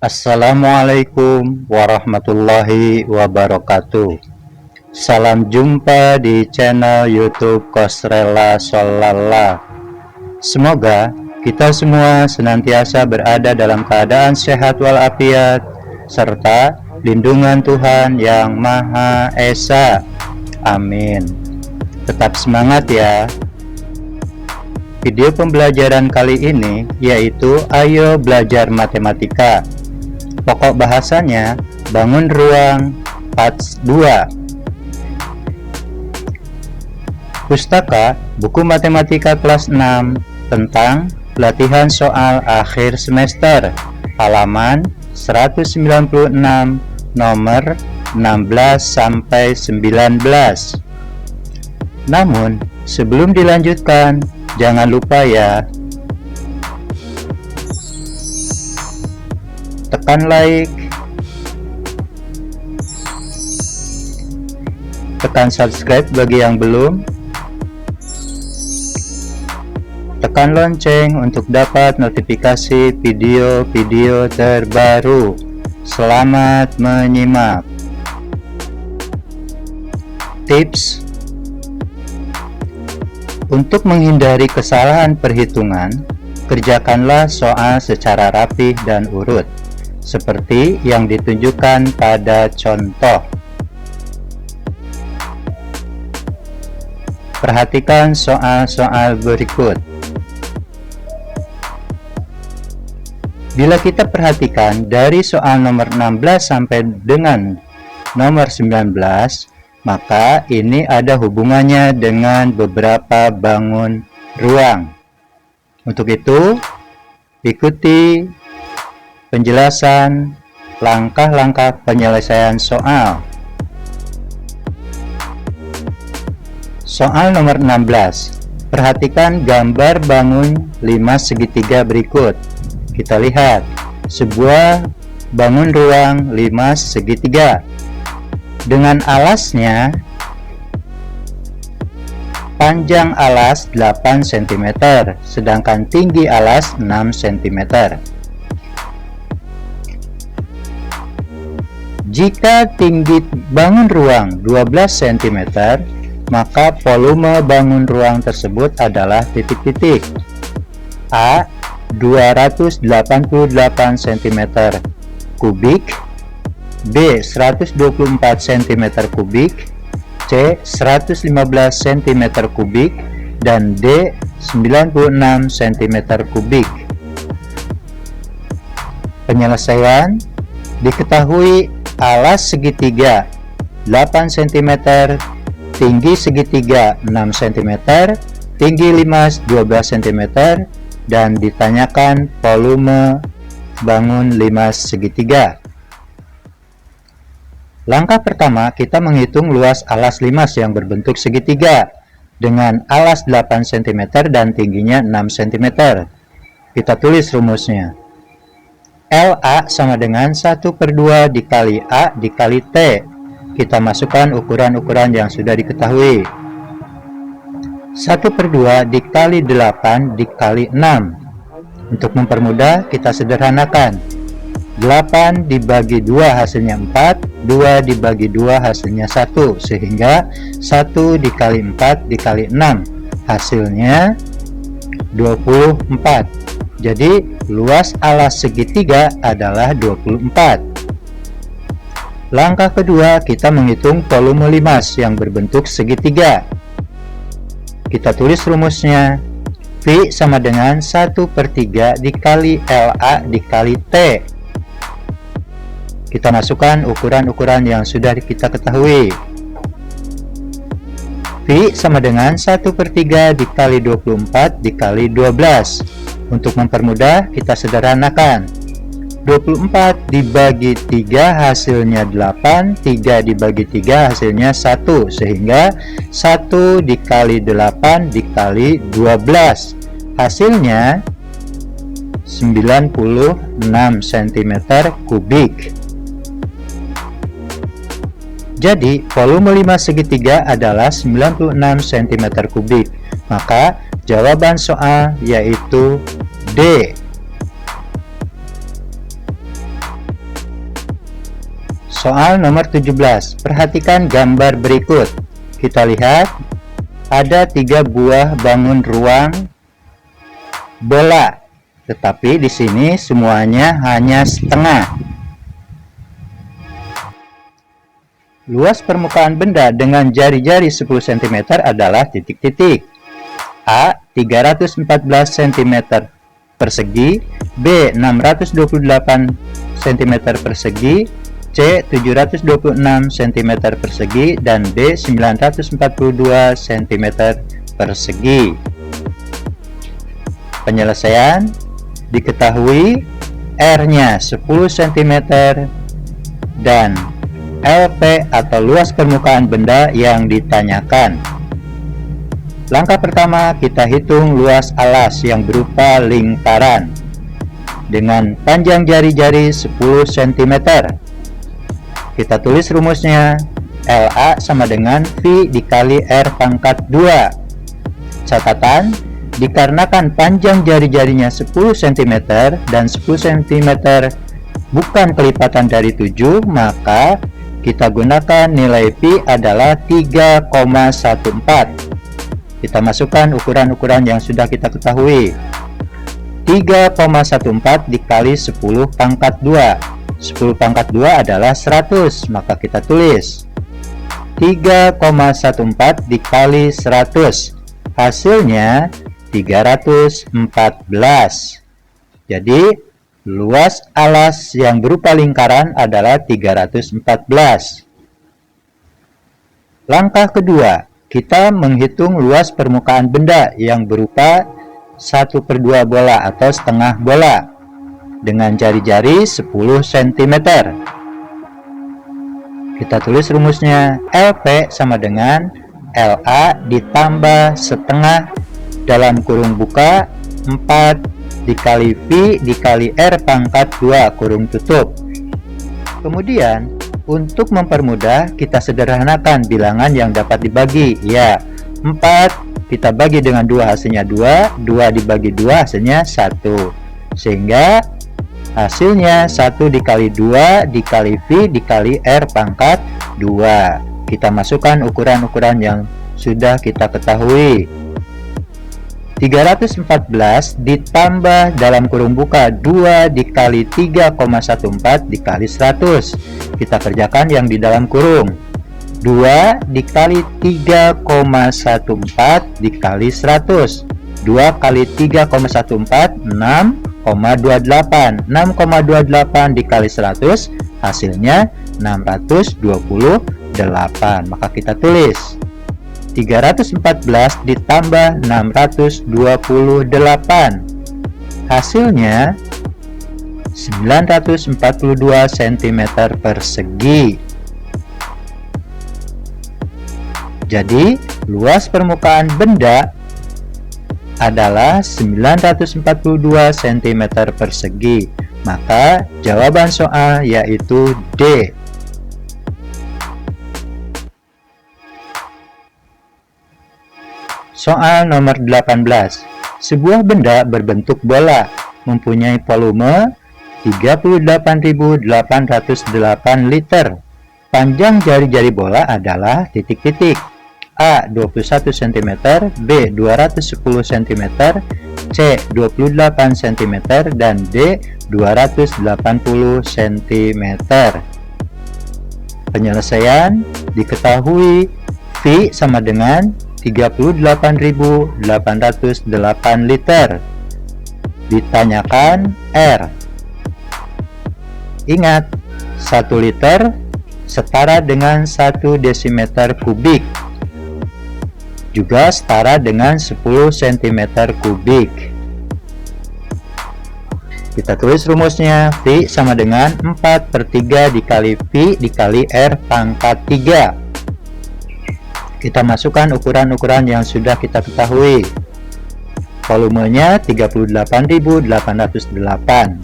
Assalamualaikum warahmatullahi wabarakatuh. Salam jumpa di channel YouTube Kosrela Sholala. Semoga kita semua senantiasa berada dalam keadaan sehat walafiat serta lindungan Tuhan Yang Maha Esa. Amin. Tetap semangat ya. Video pembelajaran kali ini yaitu Ayo Belajar Matematika. Pokok bahasanya bangun ruang part 2. Pustaka buku matematika kelas 6 tentang latihan soal akhir semester, halaman 196, nomor 16 sampai 19. Namun sebelum dilanjutkan, jangan lupa ya, tekan like, tekan subscribe bagi yang belum, tekan lonceng untuk dapat notifikasi video-video terbaru. Selamat menyimak. Tips untuk menghindari kesalahan perhitungan, kerjakanlah soal secara rapih dan urut, seperti yang ditunjukkan pada contoh. Perhatikan soal-soal berikut. Bila kita perhatikan dari soal nomor 16 sampai dengan nomor 19, maka ini ada hubungannya dengan beberapa bangun ruang. Untuk itu, ikuti penjelasan langkah-langkah penyelesaian soal. Soal nomor 16. Perhatikan gambar bangun 5 segitiga berikut. Kita lihat sebuah bangun ruang 5 segitiga. Dengan alasnya, panjang alas 8 cm, sedangkan tinggi alas 6 cm. Jika tinggi bangun ruang 12 cm, maka volume bangun ruang tersebut adalah titik-titik. A. 288 cm kubik, B. 124 cm kubik, C. 115 cm kubik, dan D. 96 cm kubik. Penyelesaian diketahui alas segitiga 8 cm, tinggi segitiga 6 cm, tinggi limas 12 cm, dan ditanyakan volume bangun 5 segitiga. Langkah pertama, kita menghitung luas alas limas yang berbentuk segitiga dengan alas 8 cm dan tingginya 6 cm. Kita tulis rumusnya. LA sama dengan 1/2 dikali A dikali T. Kita masukkan ukuran-ukuran yang sudah diketahui. 1/2 dikali 8 dikali 6. Untuk mempermudah, kita sederhanakan. 8 dibagi 2 hasilnya 4, 2 dibagi 2 hasilnya 1, sehingga 1 dikali 4 dikali 6 hasilnya 24. Jadi luas alas segitiga adalah 24. Langkah kedua, kita menghitung volume limas yang berbentuk segitiga. Kita tulis rumusnya. V sama dengan 1/3 dikali LA dikali T. Kita masukkan ukuran-ukuran yang sudah kita ketahui. V sama dengan 1/3 dikali 24 dikali 12. Untuk mempermudah, kita sederhanakan. 24 dibagi 3 hasilnya 8, 3 dibagi 3 hasilnya 1, sehingga 1 dikali 8 dikali 12 hasilnya 96 cm kubik. Jadi volume 5 segitiga adalah 96 cm kubik. Maka jawaban soal yaitu D. Soal nomor 17. Perhatikan gambar berikut. Kita lihat ada 3 buah bangun ruang bola, tetapi di sini semuanya hanya setengah. Luas permukaan benda dengan jari-jari 10 cm adalah titik-titik. A. 314 cm persegi, B. 628 cm persegi, C. 726 cm persegi, dan D. 942 cm persegi. Penyelesaian diketahui R-nya 10 cm dan LP atau luas permukaan benda yang ditanyakan. Langkah pertama, kita hitung luas alas yang berupa lingkaran dengan panjang jari-jari 10 cm. Kita tulis rumusnya, LA sama dengan V dikali R pangkat 2. Catatan, dikarenakan panjang jari-jarinya 10 cm dan 10 cm bukan kelipatan dari 7, maka kita gunakan nilai Pi adalah 3,14. Kita masukkan ukuran-ukuran yang sudah kita ketahui. 3,14 dikali 10 pangkat 2. 10 pangkat 2 adalah 100, maka kita tulis 3,14 dikali 100. Hasilnya 314. Jadi luas alas yang berupa lingkaran adalah 314. Langkah kedua, kita menghitung luas permukaan benda yang berupa 1/2 bola atau setengah bola dengan jari-jari 10 cm. Kita tulis rumusnya, LP sama dengan LA ditambah setengah dalam kurung buka 4 dikali V dikali R pangkat 2 kurung tutup. Kemudian untuk mempermudah kita sederhanakan bilangan yang dapat dibagi. Ya, 4 kita bagi dengan 2 hasilnya 2, 2 dibagi 2 hasilnya 1. Sehingga hasilnya 1 dikali 2 dikali V dikali R pangkat 2. Kita masukkan ukuran-ukuran yang sudah kita ketahui. 314 ditambah dalam kurung buka 2 dikali 3,14 dikali 100. Kita kerjakan yang di dalam kurung. 2 dikali 3,14 dikali 100. 2 kali 3,14 6,28. 6,28 dikali 100 hasilnya 628. Maka kita tulis 314 ditambah 628 hasilnya 942 cm persegi. Jadi luas permukaan benda adalah 942 cm persegi. Maka jawaban soal yaitu D. Soal nomor 18. Sebuah benda berbentuk bola mempunyai volume 38.808 liter. Panjang jari-jari bola adalah titik-titik. A. 21 cm, B. 210 cm, C. 28 cm, dan D. 280 cm. Penyelesaian diketahui V sama dengan 38.808 liter. Ditanyakan R. Ingat, 1 liter setara dengan 1 desimeter kubik, juga setara dengan 10 cm kubik. Kita tulis rumusnya, V sama dengan 4/3 dikali V dikali R pangkat 3. Kita masukkan ukuran-ukuran yang sudah kita ketahui. Volumenya 38.808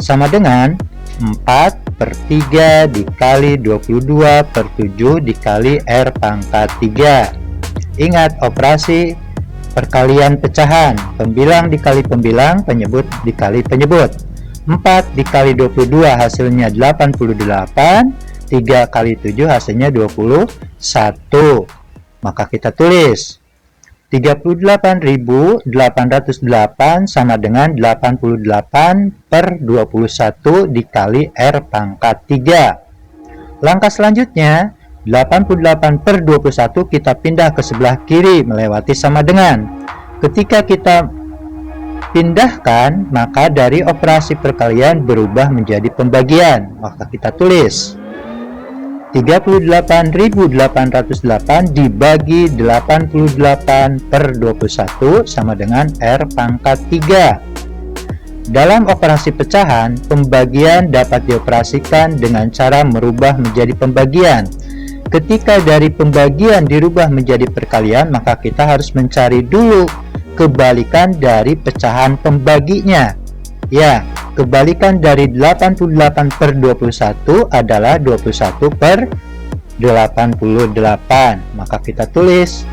sama dengan 4/3 dikali 22/7 dikali R pangkat 3. Ingat operasi perkalian pecahan, pembilang dikali pembilang, penyebut dikali penyebut. 4 dikali 22 hasilnya 88, 3 kali 7 hasilnya 21. Maka kita tulis 38.808 sama dengan 88 per 21 dikali R pangkat 3. Langkah selanjutnya, 88 per 21 kita pindah ke sebelah kiri melewati sama dengan. Ketika kita pindahkan, maka dari operasi perkalian berubah menjadi pembagian. Maka kita tulis 38.808 dibagi 88 per 21 sama dengan R pangkat 3. Dalam operasi pecahan, pembagian dapat dioperasikan dengan cara merubah menjadi pembagian. Ketika dari pembagian dirubah menjadi perkalian, maka kita harus mencari dulu kebalikan dari pecahan pembaginya. Ya, kebalikan dari 88 per 21 adalah 21 per 88. Maka kita tulis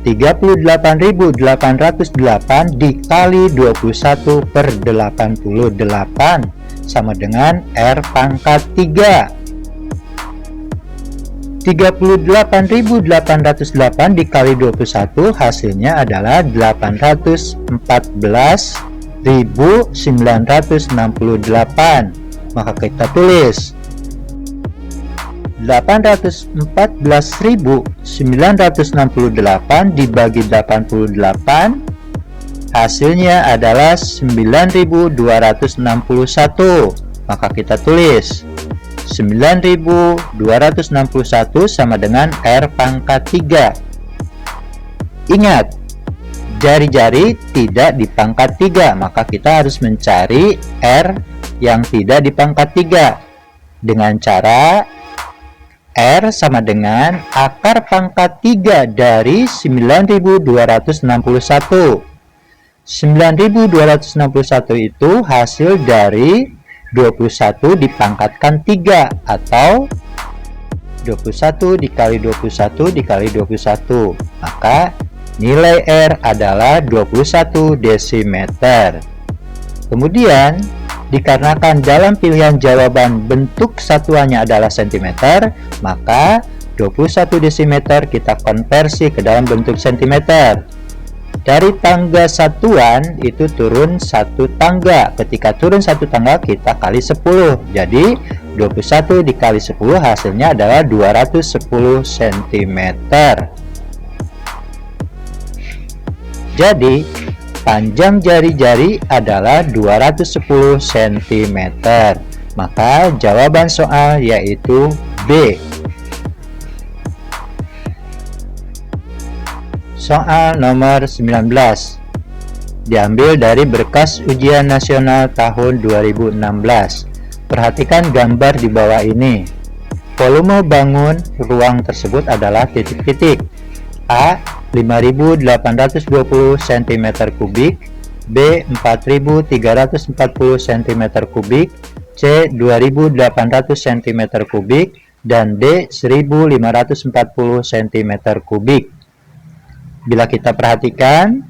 38.808 dikali 21 per 88 sama dengan R pangkat 3. 38.808 dikali 21 hasilnya adalah 814.968. Maka kita tulis 814.968 dibagi 88 hasilnya adalah 9.261. Maka kita tulis 9.261 sama dengan R pangkat 3. Ingat, jari-jari tidak di pangkat 3, maka kita harus mencari R yang tidak di pangkat 3 dengan cara R sama dengan akar pangkat 3 dari 9.261. 9.261 itu hasil dari 21 dipangkatkan 3 atau 21 dikali 21 dikali 21. Maka nilai R adalah 21 desimeter. Kemudian dikarenakan dalam pilihan jawaban bentuk satuannya adalah cm, maka 21 desimeter kita konversi ke dalam bentuk cm. Dari tangga satuan itu turun satu tangga. Ketika turun satu tangga kita kali 10. Jadi 21 dikali 10 hasilnya adalah 210 cm. Jadi panjang jari-jari adalah 210 cm. Maka jawaban soal yaitu B. Soal nomor 19 diambil dari berkas ujian nasional tahun 2016. Perhatikan gambar di bawah ini. Volume bangun ruang tersebut adalah titik-titik. A. 5.820 cm3, B. 4.340 cm3, C. 2.800 cm3, dan D. 1.540 cm3. Bila kita perhatikan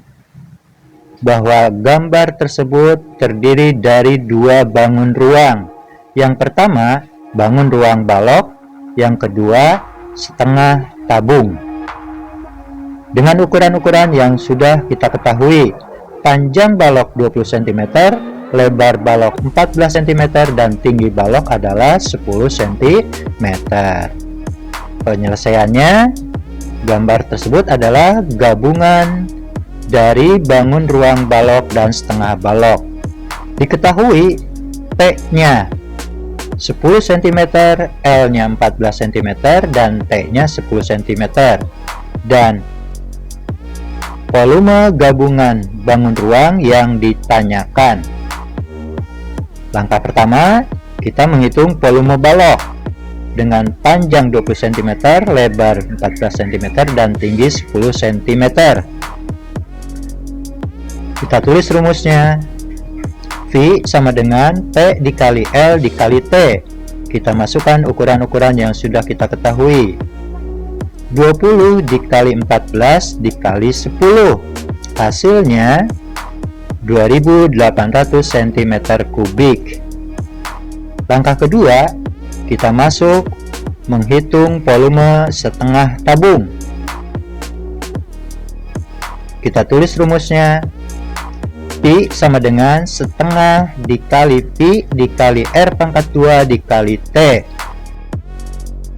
bahwa gambar tersebut terdiri dari dua bangun ruang. Yang pertama, bangun ruang balok. Yang kedua, setengah tabung. Dengan ukuran-ukuran yang sudah kita ketahui, panjang balok 20 cm, lebar balok 14 cm, dan tinggi balok adalah 10 cm. Penyelesaiannya, gambar tersebut adalah gabungan dari bangun ruang balok dan setengah balok. Diketahui P-nya 10 cm, L-nya 14 cm, dan T-nya 10 cm. Dan volume gabungan bangun ruang yang ditanyakan. Langkah pertama, kita menghitung volume balok dengan panjang 20 cm, lebar 14 cm, dan tinggi 10 cm. Kita tulis rumusnya. V sama dengan P dikali L dikali T. Kita masukkan ukuran-ukuran yang sudah kita ketahui. 20 dikali 14 dikali 10. Hasilnya 2.800 cm3. Langkah kedua, kita masuk menghitung volume setengah tabung. Kita tulis rumusnya. Pi sama dengan setengah dikali Pi dikali R pangkat 2 dikali T.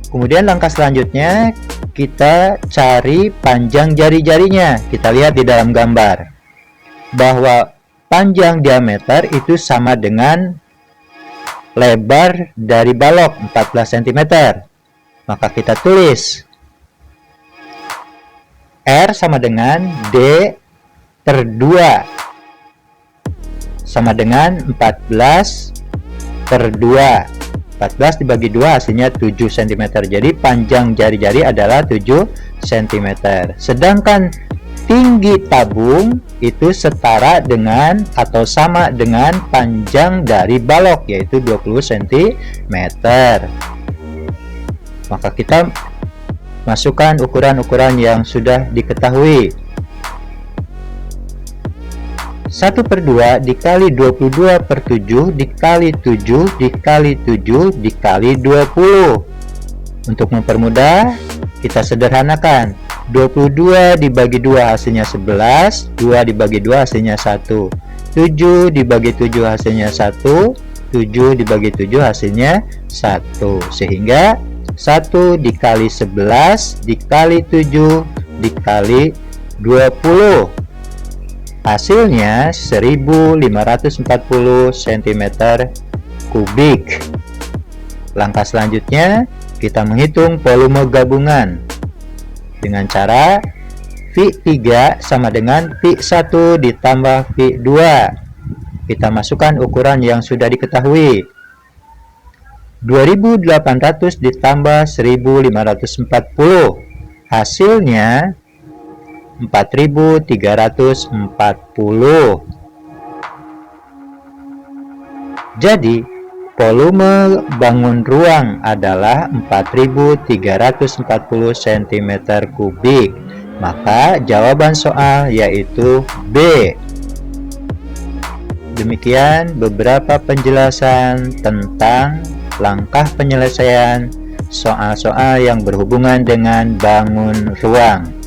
Kemudian langkah selanjutnya kita cari panjang jari-jarinya. Kita lihat di dalam gambar bahwa panjang diameter itu sama dengan lebar dari balok 14 cm. Maka kita tulis R sama dengan D per 2 sama dengan 14 per 2. 14 dibagi 2 hasilnya 7 cm. Jadi panjang jari-jari adalah 7 cm. Sedangkan tinggi tabung itu setara dengan atau sama dengan panjang dari balok, yaitu 20 cm. Maka kita masukkan ukuran-ukuran yang sudah diketahui. 1 per 2 dikali 22 per 7 dikali 7 dikali 7 dikali 20. Untuk mempermudah, kita sederhanakan. 22 dibagi 2 hasilnya 11, 2 dibagi 2 hasilnya 1, 7 dibagi 7 hasilnya 1, 7 dibagi 7 hasilnya 1. Sehingga 1 dikali 11 dikali 7 dikali 20. Hasilnya 1540 cm kubik. Langkah selanjutnya kita menghitung volume gabungan dengan cara Pi3 sama dengan Pi1 ditambah Pi2. Kita masukkan ukuran yang sudah diketahui. 2800 ditambah 1540 hasilnya 4340. Jadi volume bangun ruang adalah 4340 cm kubik. Maka jawaban soal yaitu B. Demikian beberapa penjelasan tentang langkah penyelesaian soal-soal yang berhubungan dengan bangun ruang.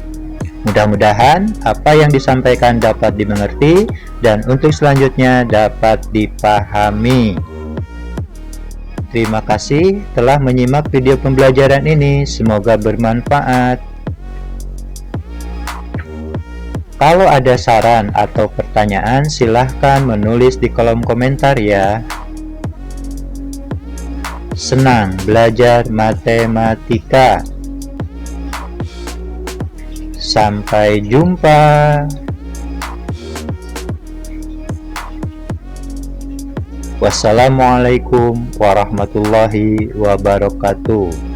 Mudah-mudahan apa yang disampaikan dapat dimengerti dan untuk selanjutnya dapat dipahami. Terima kasih telah menyimak video pembelajaran ini. Semoga bermanfaat. Kalau ada saran atau pertanyaan, silahkan menulis di kolom komentar ya. Senang belajar matematika. Sampai jumpa. Wassalamualaikum warahmatullahi wabarakatuh.